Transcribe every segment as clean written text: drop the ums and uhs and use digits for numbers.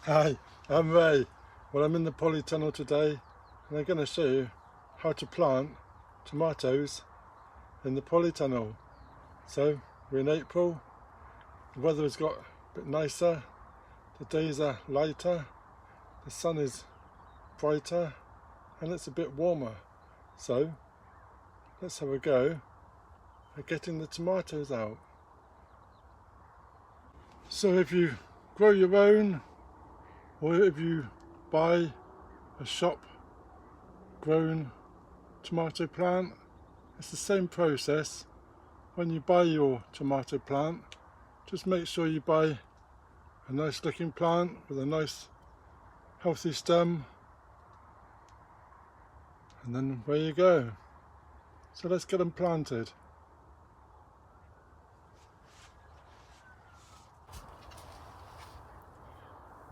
Hi, I'm Ray. Well, I'm in the Polytunnel today and I'm going to show you how to plant tomatoes in the Polytunnel. So we're in April, the weather has got a bit nicer, the days are lighter, the sun is brighter and it's a bit warmer. So let's have a go at getting the tomatoes out. So if you grow your own, or if you buy a shop grown tomato plant, it's the same process. When you buy your tomato plant, just make sure you buy a nice looking plant with a nice healthy stem, and then away you go. So let's get them planted.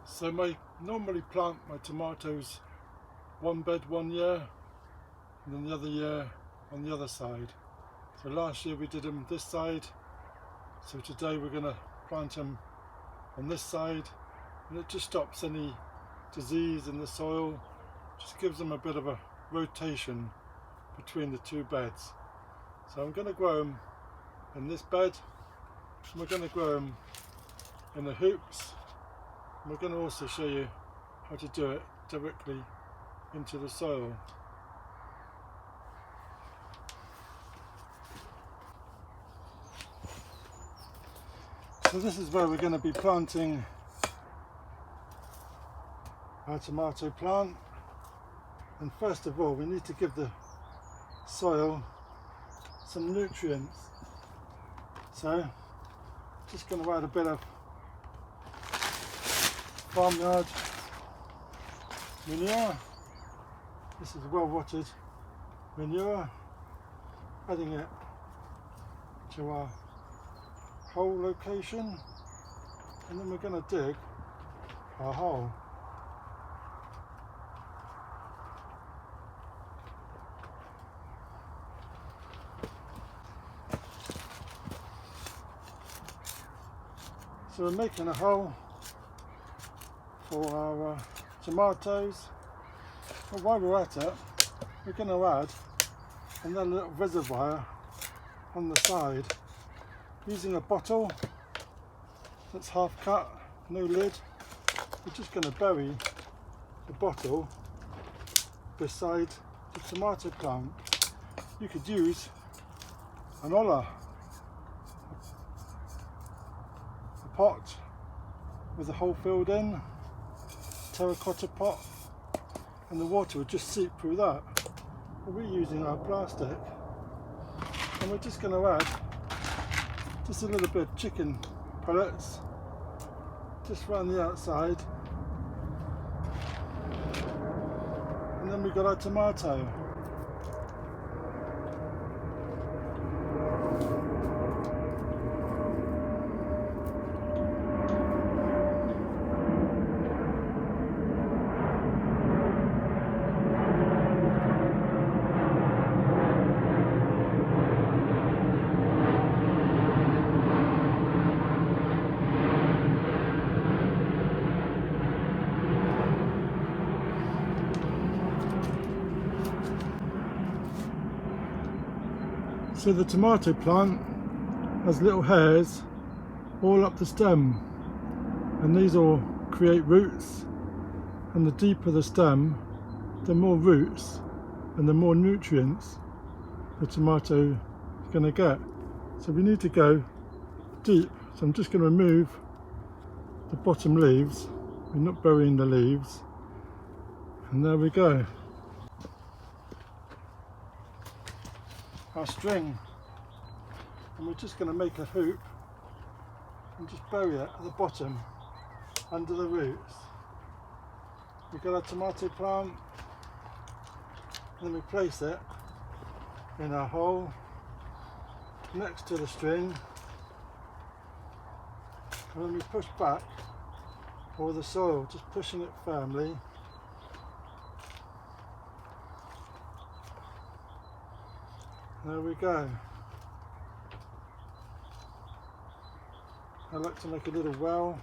So I normally plant my tomatoes one bed 1 year and then the other year on the other side. So last year we did them this side, so today we're going to plant them on this side, and it just stops any disease in the soil, just gives them a bit of a rotation between the two beds. So I'm going to grow them in this bed, and we're going to grow them in the hoops, and we're going to also show you how to do it directly into the soil. So this is where we're going to be planting our tomato plant, and first of all we need to give the soil some nutrients. So just going to add a bit of farmyard manure. This is well rotted manure, adding it to our hole location, and then we're going to dig our hole. So we're making a hole for our tomatoes, but while we're at it, we're going to add another little reservoir on the side, using a bottle that's half cut, no lid. We're just going to bury the bottle beside the tomato plant. You could use an olla, a pot with a hole filled in, terracotta pot, and the water would just seep through that. But we're using our plastic, and we're just going to add just a little bit of chicken pellets just around the outside, and then we've got our tomato. So the tomato plant has little hairs all up the stem, and these all create roots, and the deeper the stem, the more roots and the more nutrients the tomato is going to get. So we need to go deep, so I'm just going to remove the bottom leaves. We're not burying the leaves, and there we go. Our string, and we're just going to make a hoop and just bury it at the bottom under the roots. We've got our tomato plant, and then we place it in our hole next to the string, and then we push back all the soil, just pushing it firmly. There we go. I like to make a little well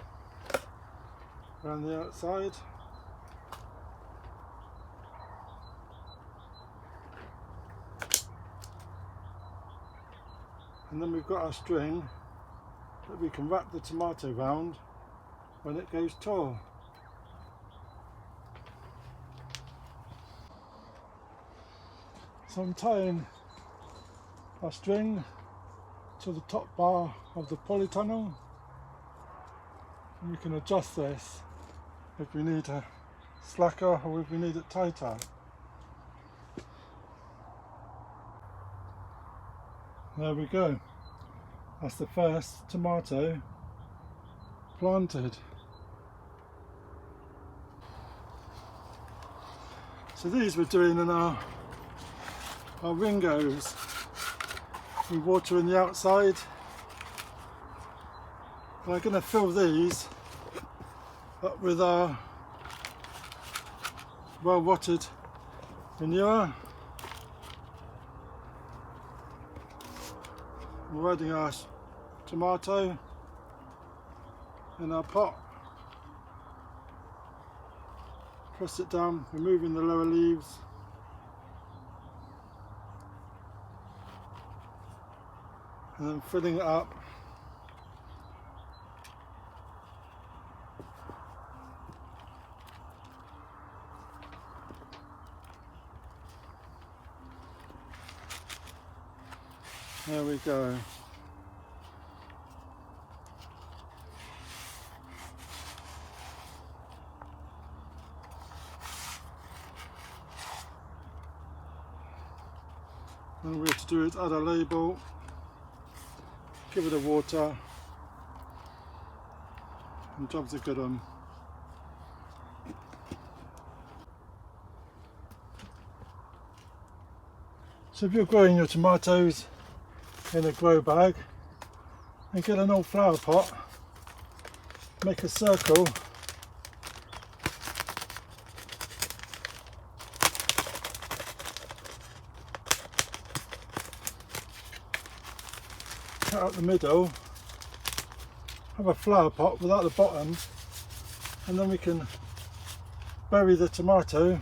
around the outside. And then we've got our string that we can wrap the tomato round when it goes tall. So I'm tying our string to the top bar of the polytunnel, and we can adjust this if we need a slacker or if we need it tighter. There we go. That's the first tomato planted. So these we're doing in our ringos. We water in the outside. And I'm going to fill these up with our well rotted manure. We're adding our tomato in our pot. Press it down, removing the lower leaves. And then filling it up. There we go. And we have to do is add a label, give it a water, and job's a good one. So if you're growing your tomatoes in a grow bag, and get an old flower pot, make a circle, cut out the middle, have a flower pot without the bottom, and then we can bury the tomato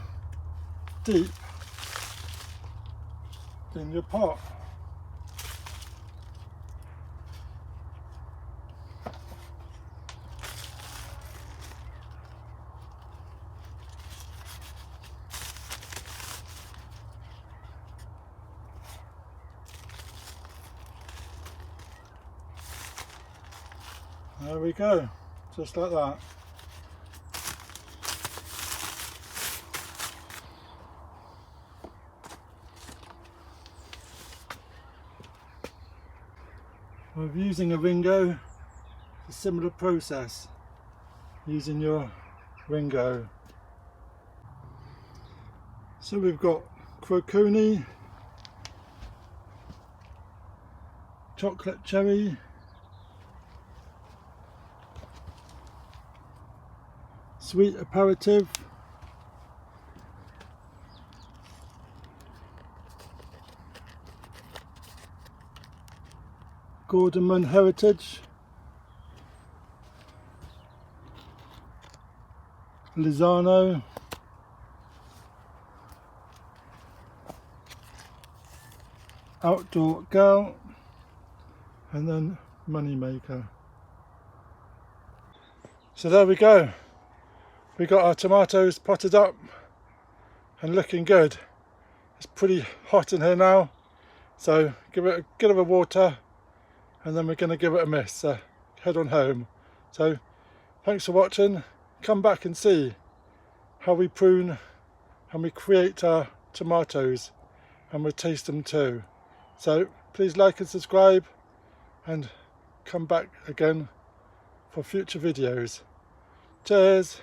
deep in your pot. There we go, just like that. With using a ringo, a similar process, using your ringo. So we've got croconi, chocolate cherry, sweet aperitif, Gordonman heritage, Lizano, outdoor girl, and then moneymaker. So there we go. We got our tomatoes potted up and looking good. It's pretty hot in here now, so give it a bit of a water, and then we're going to give it a miss. Head on home. So thanks for watching. Come back and see how we prune and we create our tomatoes, and we taste them too. So please like and subscribe, and come back again for future videos. Cheers.